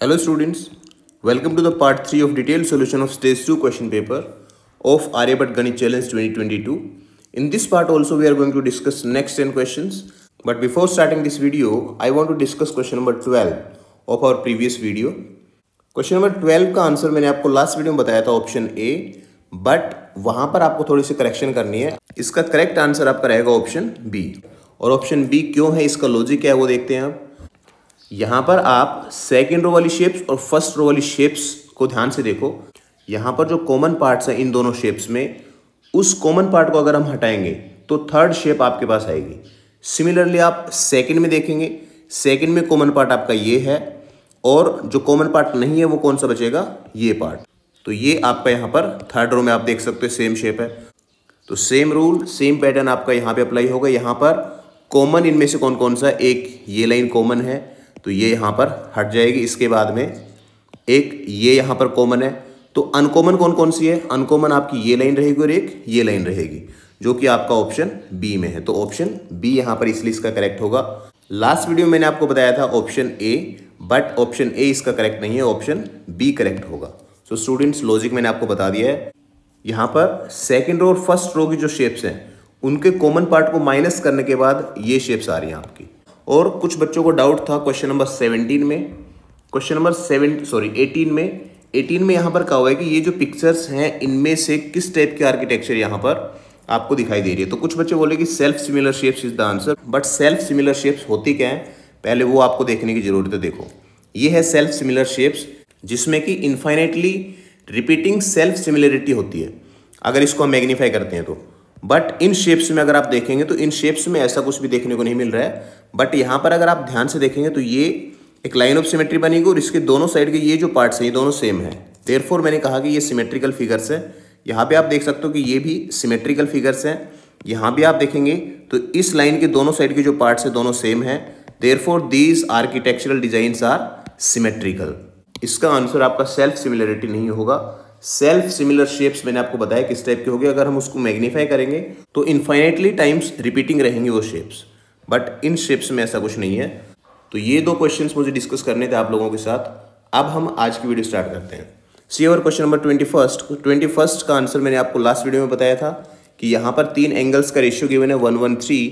Hello students, welcome to the part 3 of detailed solution of stage 2 question paper of Aryabhatta Ganit Challenge 2022. In this part also we are going to discuss next 10 questions. But before starting this video, I want to discuss question number 12 of our previous video. Question number 12 का answer मैंने आपको last video में बताया था option A, but वहाँ पर आपको थोड़ी सी करेक्शन करनी है. इसका करेक्ट आंसर आपका रहेगा ऑप्शन बी. और ऑप्शन बी क्यों है, इसका लॉजिक क्या है वो देखते हैं. आप यहाँ पर आप सेकेंड रो वाली शेप्स और फर्स्ट रो वाली शेप्स को ध्यान से देखो. यहाँ पर जो कॉमन पार्ट्स हैं इन दोनों शेप्स में, उस कॉमन पार्ट को अगर हम हटाएंगे तो थर्ड शेप आपके पास आएगी. सिमिलरली आप सेकंड में देखेंगे, सेकंड में कॉमन पार्ट आपका ये है और जो कॉमन पार्ट नहीं है वो कौन सा बचेगा, ये पार्ट. तो ये आपका यहाँ पर थर्ड रो में आप देख सकते हो सेम शेप है. तो सेम रूल सेम पैटर्न आपका यहाँ पे अप्लाई होगा. यहाँ पर कॉमन इनमें से कौन कौन सा, एक ये लाइन कॉमन है तो ये यहाँ पर हट जाएगी. इसके बाद में एक ये यहाँ पर कॉमन है. तो अनकॉमन कौन कौन सी है, अनकॉमन आपकी ये लाइन रहेगी और एक ये लाइन रहेगी, जो कि आपका ऑप्शन बी में है. तो ऑप्शन बी यहाँ पर इसलिए इसका करेक्ट होगा. लास्ट वीडियो में मैंने आपको बताया था option A, but option A इसका करेक्ट नहीं है, ऑप्शन बी करेक्ट होगा. सो स्टूडेंट्स, लॉजिक मैंने आपको बता दिया है. यहाँ पर सेकेंड रो और फर्स्ट रो की जो शेप्स हैं उनके कॉमन पार्ट को माइनस करने के बाद ये शेप्स आ रही हैं आपकी. और कुछ बच्चों को डाउट था क्वेश्चन नंबर 17 में, क्वेश्चन नंबर 18 में यहाँ पर कहा हुआ है कि ये जो पिक्चर्स हैं इनमें से किस टाइप की आर्किटेक्चर यहाँ पर आपको दिखाई दे रही है. तो कुछ बच्चे बोले कि self similar shapes is the answer, but self similar shapes होती क्या है पहले वो आपको देखने की जरूरत है. देखो ये है सेल्फ सिमिलर शेप्स, जिसमें कि इनफाइनाइटली रिपीटिंग सेल्फ सिमिलरिटी होती है अगर इसको हम मैग्नीफाई करते हैं तो. बट इन शेप्स में अगर आप देखेंगे तो इन शेप्स में ऐसा कुछ भी देखने को नहीं मिल रहा है. बट यहाँ पर अगर आप ध्यान से देखेंगे तो ये एक लाइन ऑफ सिमेट्री बनेगी और इसके दोनों साइड के ये जो पार्ट्स हैं ये दोनों सेम है. देयरफॉर मैंने कहा कि ये सिमेट्रिकल फिगर्स है. यहाँ पे आप देख सकते हो कि ये भी सिमेट्रिकल फिगर्स हैं. यहाँ भी आप देखेंगे तो इस लाइन के दोनों साइड के जो पार्ट्स हैं दोनों सेम है. Therefore these architectural designs are symmetrical. इसका आंसर आपका सेल्फ सिमिलरिटी नहीं होगा. सेल्फ सिमिलर शेप्स मैंने आपको बताया किस टाइप के होंगे, अगर हम उसको मैग्नीफाई करेंगे तो इनफाइनाइटली टाइम्स रिपीटिंग रहेंगे वो शेप्स, बट इन शेप्स में ऐसा कुछ नहीं है. तो ये दो क्वेश्चंस मुझे डिस्कस करने थे आप लोगों के साथ. अब हम आज की वीडियो स्टार्ट करते हैं. सी ओवर क्वेश्चन नंबर 21 का आंसर मैंने आपको लास्ट वीडियो में बताया था कि यहाँ पर 3 एंगल्स का रेशियो गिवन है 113.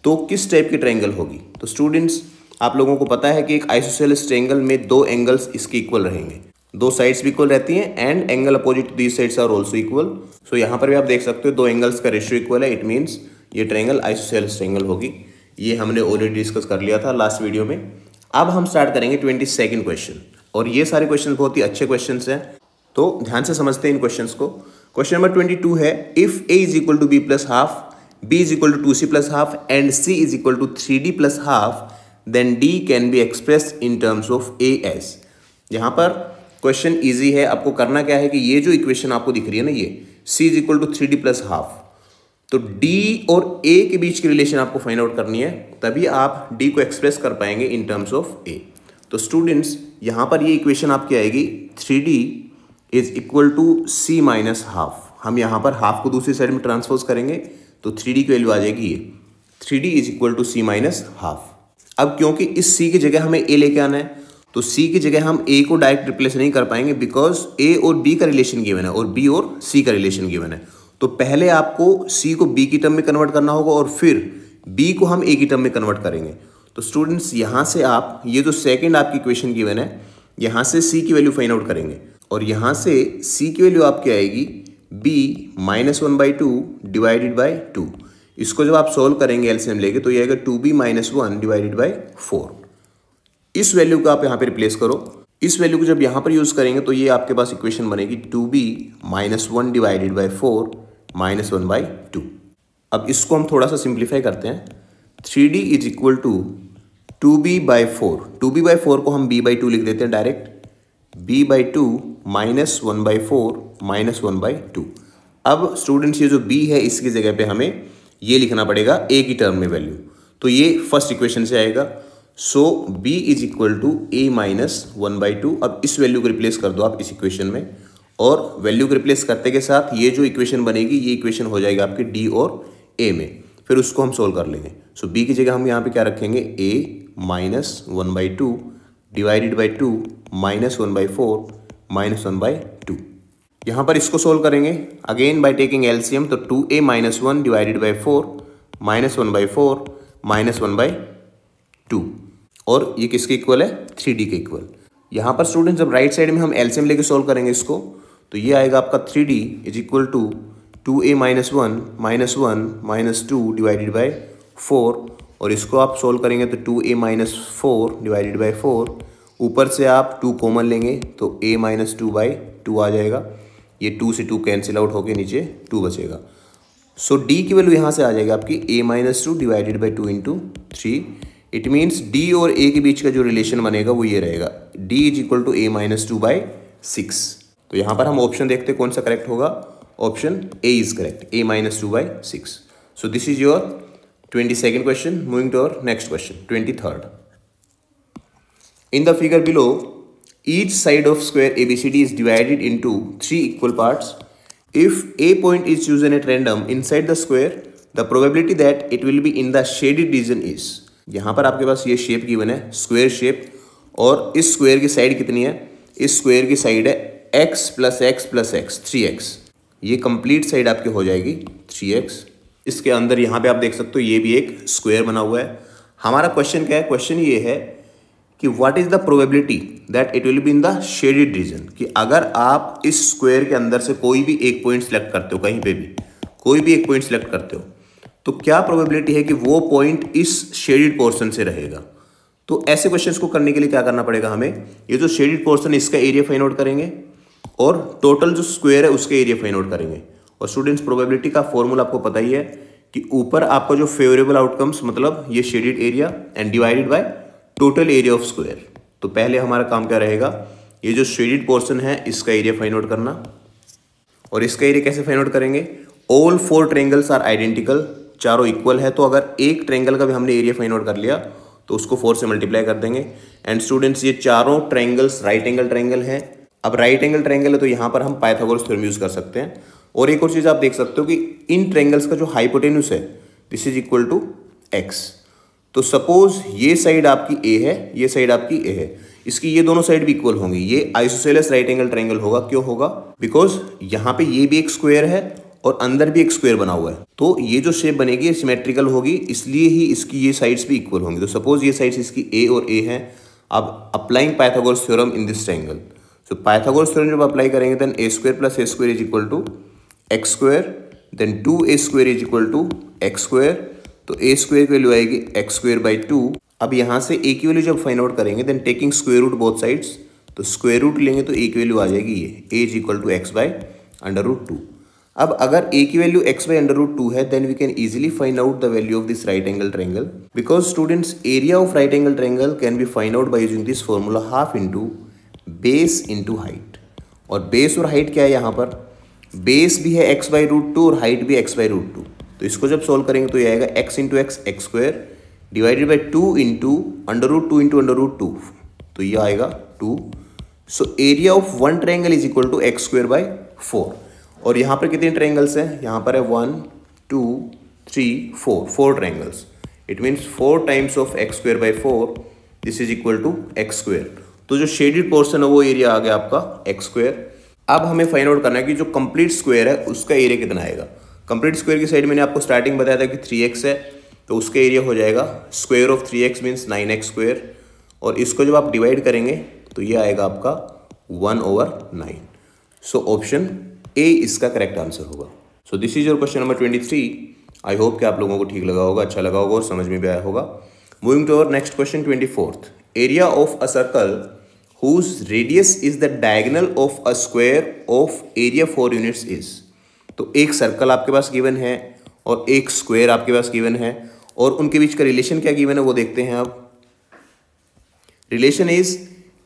तो किस टाइप की ट्रायंगल होगी. तो स्टूडेंट्स, आप लोगों को पता है कि एक आइसोसेलेस ट्रायंगल में 2 एंगल्स इसके इक्वल रहेंगे, 2 साइड्स भी इक्वल रहती हैं and angle opposite these sides are also equal. So यहाँ पर भी आप देख सकते हो 2 एंगल्स का रेशियो इक्वल है. इट मीन्स ये ट्रायंगल आइसोसेलेस ट्रायंगल होगी. ये हमने ऑलरेडी डिस्कस कर लिया था लास्ट वीडियो में. अब हम स्टार्ट करेंगे 22nd क्वेश्चन, और ये सारे क्वेश्चन बहुत ही अच्छे क्वेश्चन हैं, तो ध्यान से समझते हैं इन क्वेश्चन को. क्वेश्चन नंबर 22 है, if a is equal to b plus half, b is equal to 2c plus half and c is equal to 3d plus half, then d can be expressed in terms of a s. यहाँ पर question easy है. आपको करना क्या है कि ये जो इक्वेशन आपको दिख रही है ना, ये c is equal to 3d plus half, तो d और a के बीच की रिलेशन आपको फाइंड आउट करनी है, तभी आप d को एक्सप्रेस कर पाएंगे इन टर्म्स ऑफ a. तो स्टूडेंट्स, यहाँ पर ये इक्वेशन आपकी आएगी 3d is equal to c minus half. हम यहाँ पर हाफ को दूसरी साइड में ट्रांसपोज करेंगे तो 3d की वैल्यू आ जाएगी ये 3d is equal to c minus half. अब क्योंकि इस c की जगह हमें a लेके आना है, तो c की जगह हम a को डायरेक्ट रिप्लेस नहीं कर पाएंगे, बिकॉज a और b का रिलेशन गिवन है और b और c का रिलेशन गिवन है. तो पहले आपको c को b की टर्म में कन्वर्ट करना होगा और फिर b को हम a की टर्म में कन्वर्ट करेंगे. तो स्टूडेंट्स, यहाँ से आप ये जो सेकंड आपकी इक्वेशन गिवन है, यहाँ से c की वैल्यू फाइंड आउट करेंगे और यहाँ से c की वैल्यू आपकी आएगी b माइनस 1/2 डिवाइडेड बाई 2. इसको जब आप सोल्व करेंगे एलसीएम लेके तो ये आएगा 2b माइनस 1 डिवाइडेड बाई 4. इस वैल्यू को आप यहाँ पे रिप्लेस करो. इस वैल्यू को जब यहाँ पर यूज करेंगे तो ये आपके पास इक्वेशन बनेगी 2b minus 1 divided by 4 minus 1/2. अब इसको हम थोड़ा सा सिंप्लीफाई करते हैं. 3d is equal to 2b by 4. 2b by 4 को हम b बाई 2 लिख देते हैं direct. b by 2 minus 1/4 minus 1/2. अब स्टूडेंट्स, ये जो b है इसकी जगह पे हमें ये लिखना पड़ेगा a की टर्म में वैल्यू. तो ये फर्स्ट इक्वेशन से आएगा. So b is equal to a minus 1/2. अब इस वैल्यू को रिप्लेस कर दो आप इस इक्वेशन में, और वैल्यू को रिप्लेस करते के साथ ये जो इक्वेशन बनेगी ये इक्वेशन हो जाएगी आपकी d और a में. फिर उसको हम सोल्व कर लेंगे. सो b की जगह हम यहाँ पे क्या रखेंगे, a माइनस 1/2 डिवाइडेड बाई 2 -1/4 -1/2। यहाँ पर इसको सोल्व करेंगे अगेन बाय टेकिंग एलसीएम, तो 2a - 1 डिवाइडेड बाई 4 -1/4 -1/2, और ये किसके इक्वल है? 3d के इक्वल। यहाँ पर स्टूडेंट जब राइट साइड में हम एलसीएम लेके सोल्व करेंगे इसको, तो ये आएगा आपका 3d is equal to 2a - 1 -1 -2 divided by 4, और इसको आप सोल्व करेंगे तो 2a - 4 डिवाइडेड बाई 4, ऊपर से आप 2 कॉमन लेंगे तो a - 2/2 आ जाएगा। ये 2 से 2 कैंसिल आउट होके नीचे 2 बचेगा। सो d की वैल्यू यहाँ से आ जाएगा आपकी a - 2 divided by 2 into 3। It means d और a के बीच का जो रिलेशन बनेगा वो ये रहेगा, d is equal to a - 2/6। तो यहाँ पर हम ऑप्शन देखते कौन सा करेक्ट होगा। Option a is correct, a - 2/6। So this is your 22nd question. Moving to our next question, 23rd. In the figure below, each side of square ABCD is divided into 3 equal parts. If a point is chosen at random inside the square, the probability that it will be in the shaded region is. यहाँ पर आपके पास ये shape given है, square shape, और इस square की side कितनी है? इस स्क्वायर की साइड है x + x + x 3x। ये कंप्लीट साइड आपकी हो जाएगी 3x। इसके अंदर यहाँ पे आप देख सकते हो ये भी एक स्क्वायर बना हुआ है। हमारा क्वेश्चन क्या है? क्वेश्चन ये है कि what is the probability that it will be in the shaded region, कि अगर आप इस स्क्वायर के अंदर से कोई भी एक पॉइंट सेलेक्ट करते हो, कहीं पे भी कोई भी एक पॉइंट सेलेक्ट करते हो, तो क्या प्रोबेबिलिटी है कि वो पॉइंट इस शेडेड पोर्शन से रहेगा। तो ऐसे क्वेश्चंस को करने के लिए क्या करना पड़ेगा हमें? ये जो शेडेड पोर्शन इसका एरिया फाइंड आउट करेंगे और टोटल जो स्क्वायर है उसका एरिया फाइंड आउट करेंगे। और स्टूडेंट्स प्रोबेबिलिटी का फॉर्मूला आपको पता ही है कि ऊपर आपका जो फेवरेबल आउटकम्स मतलब ये shaded area and divided by total area of square. तो पहले हमारा काम क्या रहेगा? ये जो शेडेड पोर्शन है इसका एरिया फाइंड आउट करना। और इसका एरिया कैसे फाइंड आउट करेंगे? ऑल 4 ट्रायंगल्स आर आइडेंटिकल, चारों इक्वल है, तो अगर एक ट्रायंगल का भी हमने एरिया फाइंड आउट कर लिया तो उसको 4 से मल्टीप्लाई कर देंगे। एंड स्टूडेंट्स ये चारों ट्रायंगल्स राइट एंगल ट्रायंगल है। अब राइट एंगल ट्रायंगल है तो यहाँ पर हम पाइथागोरस थ्योरम यूज कर सकते हैं। और एक और चीज आप देख सकते हो कि इन ट्रायंगल्स का जो हाइपोटेन्यूस है this is equal to x। तो सपोज ये साइड आपकी a है, ये साइड आपकी a है, इसकी ये दोनों साइड भी इक्वल होंगी। ये आइसोसेलेस राइट एंगल ट्रायंगल होगा। क्यों होगा? बिकॉज यहाँ पे ये भी एक स्क्वायर है और अंदर भी एक स्क्वायर बना हुआ है, तो ये जो शेप बनेगी सिमेट्रिकल होगी, इसलिए ही इसकी ये साइड्स भी इक्वल होंगी। तो सपोज ये साइड्स इसकी a और a है। अब applying Pythagoras theorem in this triangle, so Pythagoras theorem जब अप्लाई करेंगे then a² + a² is equal to x², then 2a² is equal to x², तो a² की वैल्यू आएगी x²/2। अब यहाँ से a की वैल्यू जब फाइंड आउट करेंगे then taking square root both sides, तो स्क्वायर रूट लेंगे तो a की वैल्यू आ जाएगी ये a is equal to x/√2। अब अगर a की वैल्यू x/√2 है then we can easily find out the value of this right angle triangle, because students area of right angle triangle can be find out by using this formula half into base into height. और base और height क्या है? यहाँ पर base भी है x/√2 और height भी x/√2। तो इसको जब सोल्व करेंगे तो ये आएगा x into x x² divided by 2 into √2 into √2, तो ये आएगा 2। So area of one triangle is equal to x²/4। और यहाँ पर कितने ट्रायंगल्स हैं? यहाँ पर है 1 2 3 4 triangles. It means 4 times of x²/4 this is equal to x²। तो जो शेडेड पोर्शन है वो एरिया आ गया आपका x²। अब हमें फाइंड आउट करना है कि जो कंप्लीट स्क्वायर है उसका एरिया कितना आएगा। कंप्लीट स्क्वायर की साइड मैंने आपको स्टार्टिंग बताया था कि 3x है, तो उसका एरिया हो जाएगा square of 3x means 9x²। और इसको जब आप डिवाइड करेंगे तो ये आएगा आपका 1/9। सो ऑप्शन ए इसका करेक्ट आंसर होगा। सो this is your question number 23। I hope कि आप लोगों को ठीक लगा होगा, अच्छा लगा होगा और समझ में भी आया होगा। Moving to our next question 24th। Area of a circle whose radius is the diagonal of a square of area 4 units is। तो एक सर्कल आपके पास गिवन है और एक स्क्वायर आपके पास गिवन है, और उनके बीच का रिलेशन क्या गिवन है वो देखते हैं। अब रिलेशन इज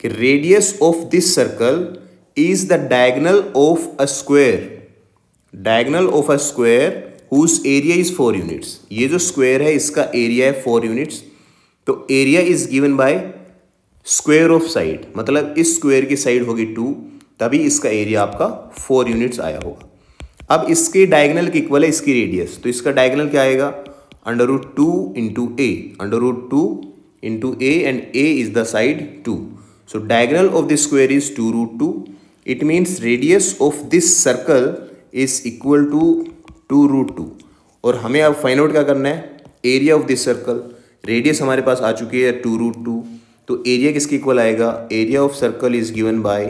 कि radius of this circle is the diagonal of a square, diagonal of a square whose area is 4 units. ये जो स्क्वायर है इसका एरिया है 4 यूनिट्स। तो area is given bye square of side, मतलब इस स्क्वायर की साइड होगी 2, तभी इसका एरिया आपका 4 यूनिट्स आया होगा। अब इसके डायगोनल के इक्वल है इसकी रेडियस, तो इसका डायगोनल क्या आएगा? √2 into A, √2 into a and a is the side 2. So diagonal of this square is 2 root 2. It means radius of this circle is equal to 2 root 2. और हमें अब फाइंड आउट क्या करना है, area of this circle. Radius हमारे पास आ चुकी है 2 root 2. तो एरिया किसके इक्वल आएगा, area of circle is given by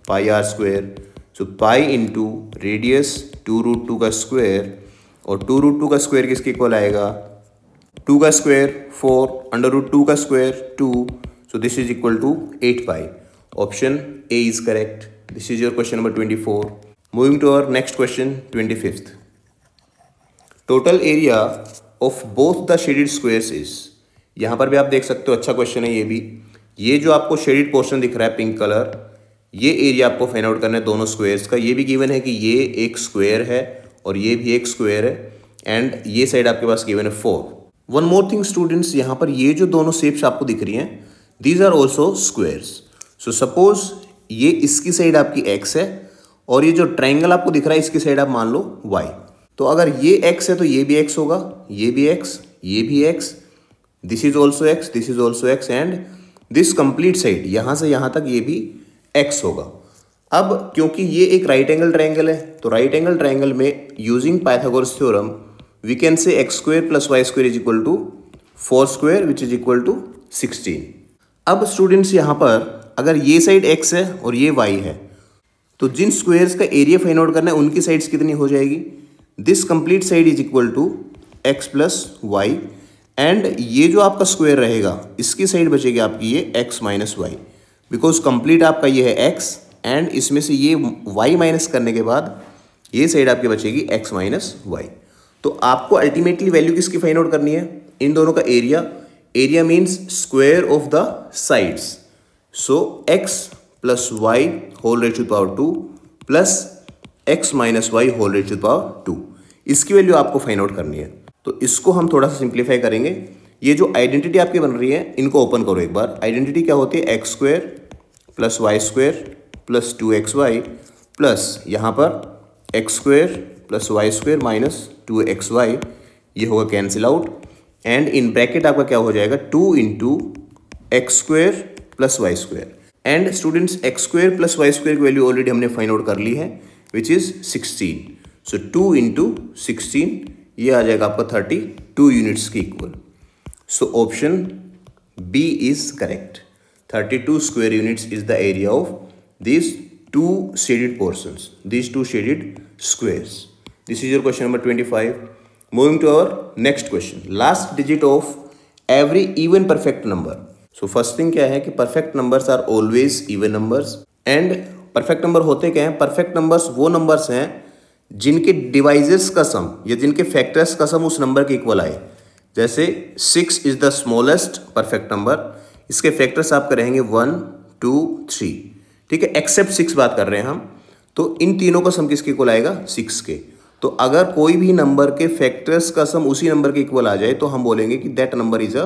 pi r square. So pi into radius 2 root 2 का स्क्वायर, और 2 रूट 2 का स्क्वायर किसके इक्वल आएगा, 2 का स्क्वायर 4, अंडर रूट 2 का square 2. So this is equal to 8 pi. Option A is correct. This is your question number 24. Moving to our next question 25th. Total area of both the shaded squares is. यहाँ पर भी आप देख सकते हो, अच्छा question है ये भी. ये जो आपको शेडेड पोर्शन दिख रहा है पिंक कलर, ये एरिया आपको फाइंड आउट करना है दोनों स्क्वायर्स का. ये भी गिवन है कि ये एक स्क्वायर है और ये भी एक स्क्वायर है, एंड ये साइड आपके पास गिवन है 4. वन मोर थिंग स्टूडेंट्स, यहाँ पर ये जो दोनों शेप्स आपको दिख रही हैं, these are also squares. So suppose ये इसकी साइड आपकी x है, और ये जो ट्राइंगल आपको दिख रहा है इसकी साइड आप मान लो y. तो अगर ये x है तो ये भी x होगा, ये भी x, ये भी x, this is also x, this is also x, and this complete side यहाँ से यहाँ तक ये भी x होगा. अब क्योंकि ये एक राइट एंगल ट्राइंगल है, तो राइट एंगल ट्राइंगल में using Pythagoras theorem we can say x square plus y square is equal to 4 square which is equal to 16. अब स्टूडेंट्स यहाँ पर अगर ये साइड x है और ये y है, तो जिन स्क्वायर्स का एरिया फाइंड आउट करना है उनकी साइड्स कितनी हो जाएगी, this complete side is equal to x plus y, and ये जो आपका स्क्वायर रहेगा इसकी साइड बचेगी आपकी ये x minus y, because complete आपका ये है x, एंड इसमें से ये y माइनस करने के बाद ये साइड आपकी बचेगी x माइनस वाई. तो आपको अल्टीमेटली वैल्यू किसकी फाइंड आउट करनी है, इन दोनों का area. Area means square of the sides. So x plus y whole raise to power 2 plus x minus y whole raise to power 2, इसकी वैल्यू आपको फाइंड आउट करनी है. तो इसको हम थोड़ा सा सिंप्लीफाई करेंगे. ये जो आइडेंटिटी आपकी बन रही है इनको ओपन करो एक बार. आइडेंटिटी क्या होती है, x square plus y square plus 2xy plus यहाँ पर x square plus y square minus 2xy, ये होगा cancel out, and in bracket आपका क्या हो जाएगा 2 into x square plus y square. And students x square plus y square की value already हमने फाइंड आउट कर ली है विच इज 16. सो 2 इंटू 16 ये आ जाएगा आपका 32 यूनिट्स के equal. So option B is correct. 32 square units is the area of these two shaded portions, these two shaded squares. This is your question number 25. Moving to our next question. Last digit of every even perfect number. So first thing क्या है कि perfect numbers are always even numbers. And perfect number होते क्या हैं, perfect numbers वो numbers हैं जिनके divisors का सम या जिनके फैक्टर्स का सम उस नंबर के इक्वल आए. जैसे 6 is the smallest perfect number, इसके फैक्टर्स आपके रहेंगे 1 2 3, ठीक है, एक्सेप्ट 6 बात कर रहे हैं हम. तो इन तीनों का सम किसके इक्वल आएगा, 6 के. तो अगर कोई भी नंबर के फैक्टर्स का सम उसी नंबर के इक्वल आ जाए तो हम बोलेंगे कि that number is a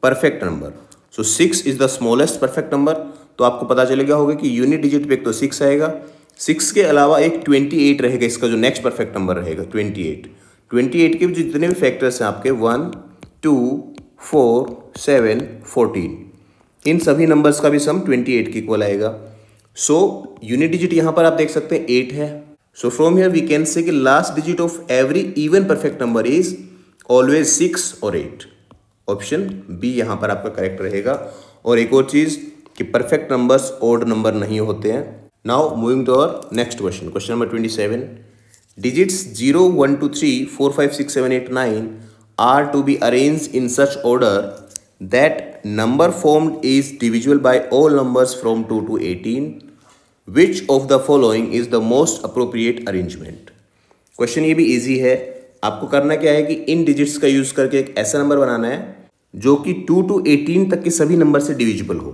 perfect number. So 6 is the smallest perfect number. तो आपको पता चलेगा होगा कि यूनिट डिजिट पे एक तो 6 आएगा, 6 के अलावा एक 28 रहेगा, इसका जो नेक्स्ट परफेक्ट नंबर रहेगा 28 के जितने भी फैक्टर्स हैं आपके 1 2 4 7 14, इन सभी नंबर्स का भी सम 28 के इक्वल आएगा. सो यूनिट डिजिट यहाँ पर आप देख सकते हैं 8 है. So from here we can say कि last digit of every even perfect number is always 6 और 8. ऑप्शन बी यहाँ पर आपका करेक्ट रहेगा. और एक और चीज कि परफेक्ट नंबर्स ऑड नंबर नहीं होते हैं. Now moving to our next question, question number 27. Digits 0 1 2 3 4 5 6 7 8 9 are to be arranged in such order that number formed is divisible by all numbers from 2 to 18. Which of the following is the most appropriate arrangement? Question ये भी easy है. आपको करना क्या है कि इन digits का use करके एक ऐसा नंबर बनाना है जो कि 2 to 18 तक के सभी नंबर से डिविजिबल हो.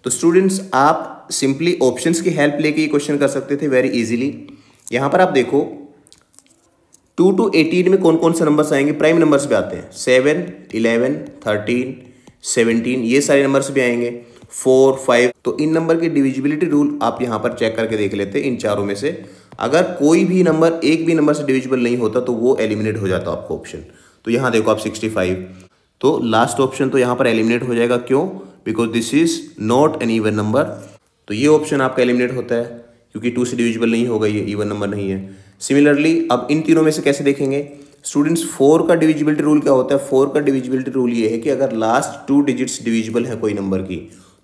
तो स्टूडेंट्स आप सिंपली ऑप्शंस की हेल्प लेके ये क्वेश्चन कर सकते थे वेरी इजीली. यहाँ पर आप देखो 2 to 18 में कौन कौन से नंबर्स आएंगे, प्राइम नंबर्स भी आते हैं 7 11 13 17, ये सारे नंबर्स भी आएंगे 4 5. तो इन नंबर की डिविजिबिलिटी रूल आप यहाँ पर चेक करके देख लेते हैं. इन चारों में से अगर कोई भी नंबर एक भी नंबर से डिविजिबल नहीं होता तो वो एलिमिनेट हो जाता आपका ऑप्शन. तो यहाँ देखो आप 65. तो लास्ट ऑप्शन तो यहाँ पर एलिमिनेट हो जाएगा। क्यों? Because this is not an even number. तो ये ऑप्शन आपका एलिमिनेट होता है क्योंकि 2 से डिविजिबल नहीं होगा, ये इवन नंबर नहीं है। सिमिलरली अब इन तीनों में से कैसे देखेंगे स्टूडेंट्स? 4 का डिविजिबिलिटी रूल क्या होता है? 4 का डिविजिबिलिटी रूल ये है कि अगर लास्ट 2 डिजिट्स डिविजिबल है कोई नंबर की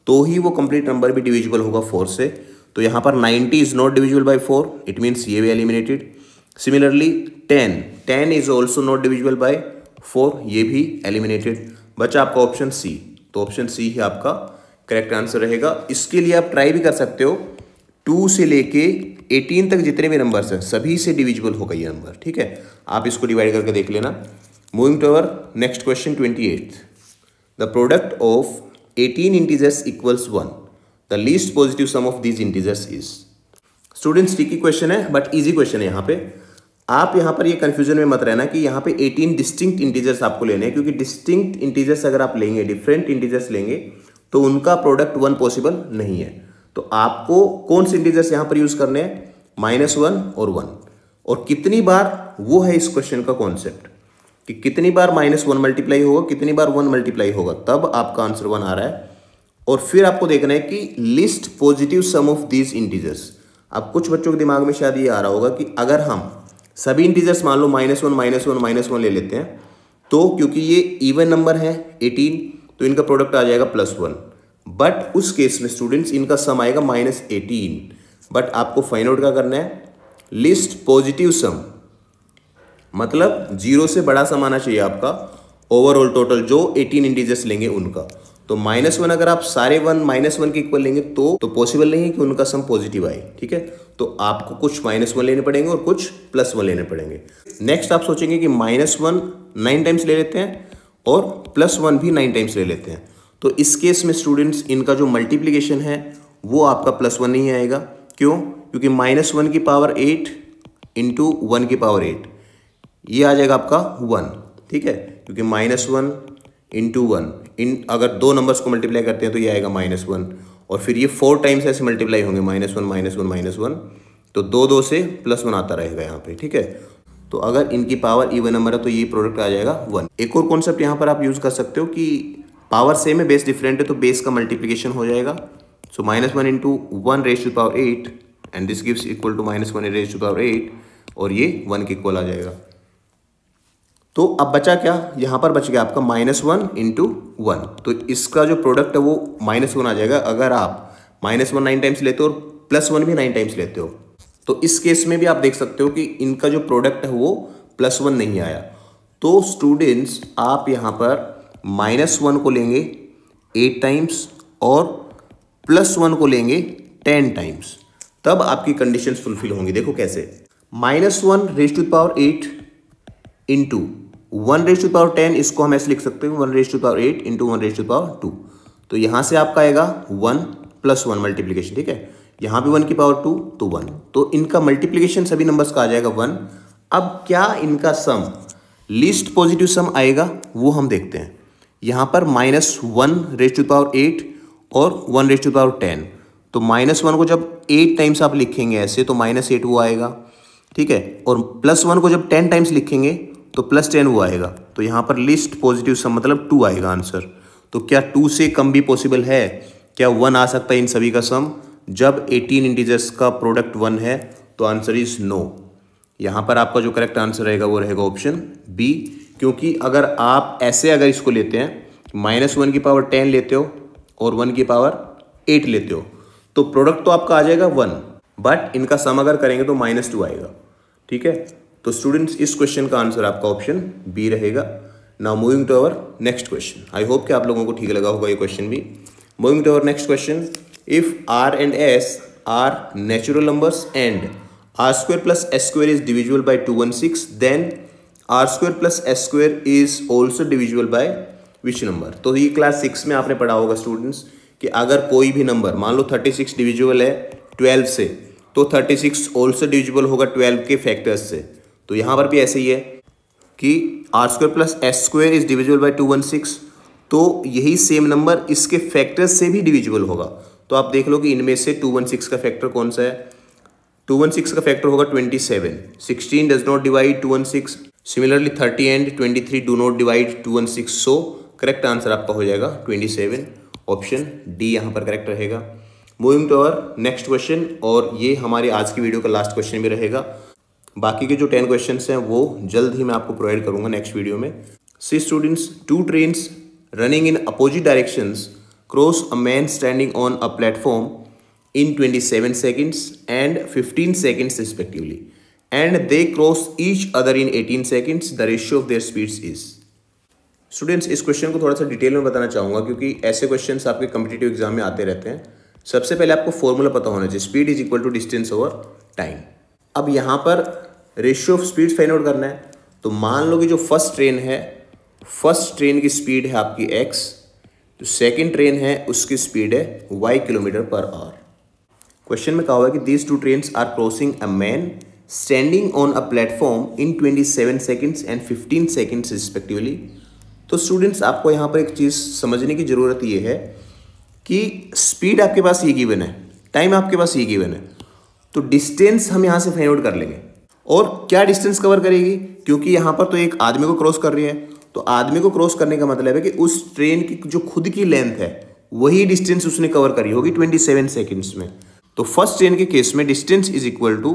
तो ही वो कंप्लीट नंबर भी डिविजिबल होगा 4 से। तो यहाँ पर 90 is not divisible by 4, it means ये भी eliminated. Similarly 10 is also not divisible by 4, ये भी एलिमिनेटेड। बचा आपका ऑप्शन सी। तो ऑप्शन सी ही आपका करेक्ट आंसर रहेगा। इसके लिए आप ट्राई भी कर सकते हो, 2 से लेके 18 तक जितने भी नंबर्स हैं सभी से डिविजिबल होगा ये नंबर, ठीक है। आप इसको डिवाइड करके देख लेना। Moving to our next question 28। The product of 18 integers equals 1, the least positive sum of these integers is. Students tricky question है बट इजी क्वेश्चन है। यहाँ पे आप यहाँ पर ये कंफ्यूजन में मत रहना कि यहाँ पे 18 डिस्टिंक्ट इंटीजर्स आपको लेने हैं, क्योंकि डिस्टिंक्ट इंटीजर्स अगर आप लेंगे, डिफरेंट इंटीजर्स लेंगे तो उनका प्रोडक्ट 1 पॉसिबल नहीं है। तो आपको कौन से इंटीजर्स यहाँ पर यूज करने हैं? -1 और 1। और कितनी बार, वो है इस क्वेश्चन का कॉन्सेप्ट कि कितनी बार -1 मल्टीप्लाई होगा, कितनी बार 1 मल्टीप्लाई होगा, तब आपका आंसर 1 आ रहा है। और फिर आपको देखना है कि least positive sum of these integers. अब कुछ बच्चों के दिमाग में शायद ये आ रहा होगा कि अगर हम सभी इंटीजर्स मान लो -1 ले लेते हैं तो क्योंकि ये इवन नंबर है 18 तो इनका प्रोडक्ट आ जाएगा +1। बट उस केस में स्टूडेंट्स इनका सम आएगा -18। बट आपको फाइंड आउट क्या करना है? लिस्ट पॉजिटिव सम, मतलब 0 से बड़ा सम आना चाहिए आपका ओवरऑल टोटल जो 18 इंटीजर्स लेंगे उनका। तो -1 अगर आप सारे 1 -1 के इक्वल लेंगे तो पॉसिबल नहीं है कि उनका सम पॉजिटिव आए, ठीक है। तो आपको कुछ -1 लेने पड़ेंगे और कुछ +1 लेने पड़ेंगे। नेक्स्ट आप सोचेंगे कि -1 9 टाइम्स ले लेते हैं और +1 भी 9 टाइम्स ले लेते हैं। तो इस केस में स्टूडेंट्स इनका जो मल्टीप्लीकेशन है वो आपका +1 नहीं आएगा। क्यों? क्योंकि -1 की पावर 8 इंटू 1 की पावर 8 ये आ जाएगा आपका 1, ठीक है। क्योंकि -1 इंटू 1 अगर 2 नंबर्स को मल्टीप्लाई करते हैं तो ये आएगा -1 और फिर ये 4 टाइम्स ऐसे मल्टीप्लाई होंगे -1 तो 2 से +1 आता रहेगा यहाँ पे, ठीक है। तो अगर इनकी पावर इवन नंबर है तो ये प्रोडक्ट आ जाएगा 1। एक और कॉन्सेप्ट यहाँ पर आप यूज कर सकते हो कि पावर सेम है बेस डिफरेंट है तो बेस का मल्टीप्लीकेशन हो जाएगा। So -1 into 1 raise to power 8 and this gives equal to -1 raise to power 8 और ये 1 के इक्वल आ जाएगा। तो अब बचा क्या? यहाँ पर बच गया आपका -1 इंटू 1। तो इसका जो प्रोडक्ट है वो -1 आ जाएगा अगर आप -1 9 टाइम्स लेते हो और +1 भी 9 टाइम्स लेते हो। तो इस केस में भी आप देख सकते हो कि इनका जो प्रोडक्ट है वो +1 नहीं आया। तो स्टूडेंट्स आप यहाँ पर -1 को लेंगे 8 टाइम्स और +1 को लेंगे 10 टाइम्स, तब आपकी कंडीशंस फुलफिल होंगी। देखो कैसे, -1 raise to power 8 into 1 raise to power 10, इसको हम ऐसे लिख सकते हैं 1 raise to power 8 into 1 raise to power 2। तो यहाँ से आपका आएगा 1 +1 मल्टीप्लीकेशन, ठीक है। यहाँ भी 1 की पावर 2 तो 1, तो इनका मल्टीप्लीकेशन सभी नंबर्स का आ जाएगा 1। अब क्या इनका सम लीस्ट पॉजिटिव सम आएगा वो हम देखते हैं। यहाँ पर -1 रेज़ टू पावर 8 और 1 रेज़ टू पावर 10, तो -1 को जब 8 टाइम्स आप लिखेंगे ऐसे तो -8 वो आएगा, ठीक है। और +1 को जब 10 टाइम्स लिखेंगे तो +10 वो आएगा। तो यहाँ पर लिस्ट पॉजिटिव सम मतलब 2 आएगा आंसर। तो क्या 2 से कम भी पॉसिबल है? क्या 1 आ सकता है इन सभी का सम? जब 18 इंटीजर्स का प्रोडक्ट 1 है तो आंसर इज नो। यहाँ पर आपका जो करेक्ट आंसर रहेगा वो रहेगा ऑप्शन बी। क्योंकि अगर आप ऐसे अगर इसको लेते हैं -1 की पावर 10 लेते हो और 1 की पावर 8 लेते हो तो प्रोडक्ट तो आपका आ जाएगा 1, बट इनका सम अगर करेंगे तो -2 आएगा, ठीक है। तो स्टूडेंट्स इस क्वेश्चन का आंसर आपका ऑप्शन बी रहेगा। Now moving to our next question. I hope कि आप लोगों को ठीक लगा होगा ये क्वेश्चन भी। Moving to our next question, if r and s are natural numbers and r² plus s² is divisible by 216, then r² plus s² is also divisible by which number? तो ये क्लास 6 में आपने पढ़ा होगा students कि अगर कोई भी नंबर मान लो 36 डिविजिबल है 12 से तो 36 ऑल्सो डिविजिबल होगा 12 के फैक्टर्स से। तो यहाँ पर भी ऐसे ही है कि r² plus s² is divisible by 216, तो यही सेम नंबर इसके फैक्टर्स से भी डिविजिबल होगा। तो आप देख लो कि इनमें से 216 का फैक्टर कौन सा है? 216 का फैक्टर होगा 27। 16 does not divide 216, similarly 30 and 23 do not divide 2 and 6, so correct answer आपका हो जाएगा 27, ऑप्शन डी यहाँ पर करेक्ट रहेगा। Moving to our next question, और ये हमारी आज की वीडियो का लास्ट क्वेश्चन भी रहेगा। बाकी के जो 10 क्वेश्चंस हैं वो जल्द ही मैं आपको प्रोवाइड करूंगा नेक्स्ट वीडियो में। See students, 2 trains running in opposite directions cross a man standing on a platform in 27 seconds and 15 seconds respectively, and they cross each other in 18 seconds. The ratio of their speeds is. Students, इस question को थोड़ा सा detail में बताना चाहूँगा क्योंकि ऐसे questions आपके कम्पिटिटिव एग्जाम में आते रहते हैं। सबसे पहले आपको फॉर्मूला पता होना चाहिए, speed is equal to distance over time. अब यहाँ पर ratio of speed find out करना है। तो मान लो कि जो फर्स्ट ट्रेन है, फर्स्ट ट्रेन की स्पीड है आपकी x, जो सेकेंड ट्रेन है उसकी स्पीड है y kilometre per hour. Question में कहा हुआ है कि these 2 trains are crossing a man standing on a platform in 27 seconds and 15 seconds respectively. तो स्टूडेंट्स, आपको यहाँ पर एक चीज़ समझने की ज़रूरत ये है कि स्पीड आपके पास ये गिवन है, टाइम आपके पास ये गिवन है, तो डिस्टेंस हम यहाँ से फाइंड आउट कर लेंगे। और क्या डिस्टेंस कवर करेगी, क्योंकि यहाँ पर तो एक आदमी को क्रॉस कर रही है, तो आदमी को क्रॉस करने का मतलब है कि उस ट्रेन की जो खुद की लेंथ है वही डिस्टेंस उसने कवर करी होगी 27 सेकेंड्स में। तो फर्स्ट ट्रेन के केस में distance is equal to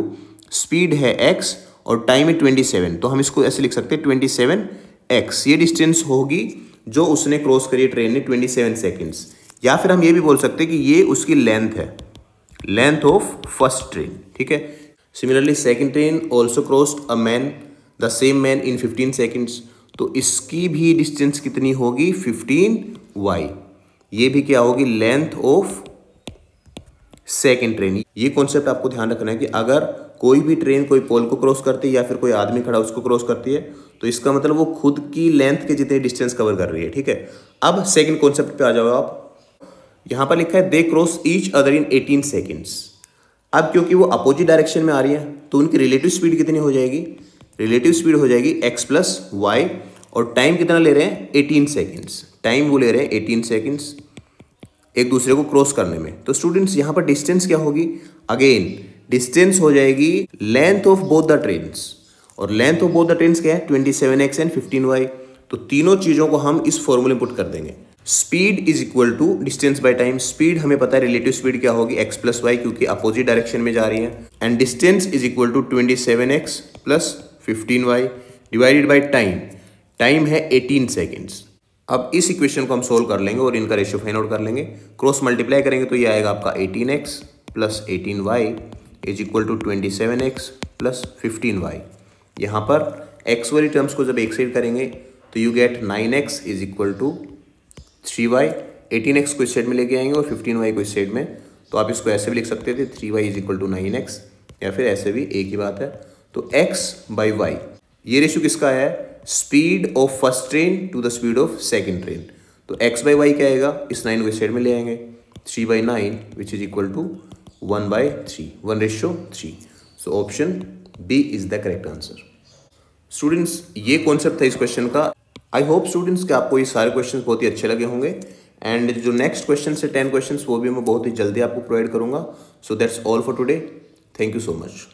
speed है x और टाइम है 27, तो हम इसको ऐसे लिख सकते हैं 27x। ये डिस्टेंस होगी जो उसने क्रॉस करी ट्रेन ने 27 सेकेंड्स, या फिर हम ये भी बोल सकते हैं कि ये उसकी लेंथ है, लेंथ ऑफ फर्स्ट ट्रेन। ठीक है। Similarly second train also crossed a man, the same man in 15 seconds, तो इसकी भी डिस्टेंस कितनी होगी 15y। ये भी क्या होगी, लेंथ ऑफ सेकेंड ट्रेन। ये कॉन्सेप्ट आपको ध्यान रखना है कि अगर कोई भी ट्रेन कोई पोल को क्रॉस करती है या फिर कोई आदमी खड़ा उसको क्रॉस करती है, तो इसका मतलब वो खुद की लेंथ के जितने डिस्टेंस कवर कर रही है। ठीक है। अब सेकंड कॉन्सेप्ट पे आ जाओ आप। यहाँ पर लिखा है they cross each other in 18 seconds. अब क्योंकि वो अपोजिट डायरेक्शन में आ रही है तो उनकी रिलेटिव स्पीड कितनी हो जाएगी, रिलेटिव स्पीड हो जाएगी x प्लस वाई, और टाइम कितना ले रहे हैं 18 सेकेंड्स। टाइम वो ले रहे हैं 18 सेकेंड्स एक दूसरे को क्रॉस करने में। तो स्टूडेंट्स, यहाँ पर डिस्टेंस क्या होगी, अगेन डिस्टेंस हो जाएगी length of both the trains, और length of both the trains क्या है 27x एंड 15y। तो तीनों चीजों को हम इस फॉर्मूले में पुट कर देंगे। Speed is equal to distance by time. Speed हमें पता है रिलेटिव स्पीड क्या होगी x प्लस वाई, क्योंकि अपोजिट डायरेक्शन में जा रही है, and distance is equal to 27x plus 15y divided by time. Time है 18 सेकेंड्स। अब इस इक्वेशन को हम सोल्व कर लेंगे और इनका रेशियो फाइंड आउट कर लेंगे। क्रॉस मल्टीप्लाई करेंगे तो ये आएगा आपका 18x plus 18y is equal to 27x plus 15y। यहाँ पर x वाली टर्म्स को जब एक साइड करेंगे तो you get 9x is equal to 3y। 18x को इस साइड में लेके आएंगे और 15y को इस साइड में, तो आप इसको ऐसे भी लिख सकते थे 3y is equal to 9x, या फिर ऐसे भी एक ही बात है। तो x बाई वाई, ये रेशियो किसका आया है, speed of first train to the speed of second train. तो x बाई वाई क्या आएगा, इस 9 को इस साइड में ले आएंगे, 3/9 which is equal to 1/3, 1:3। So option B is the correct answer. Students, ये कॉन्सेप्ट था इस क्वेश्चन का। आई होप स्टूडेंट्स कि आपको ये सारे क्वेश्चन बहुत ही अच्छे लगे होंगे, एंड जो नेक्स्ट क्वेश्चन है 10 क्वेश्चन वो भी मैं बहुत ही जल्दी आपको प्रोवाइड करूंगा। So that's all for today. Thank you so much.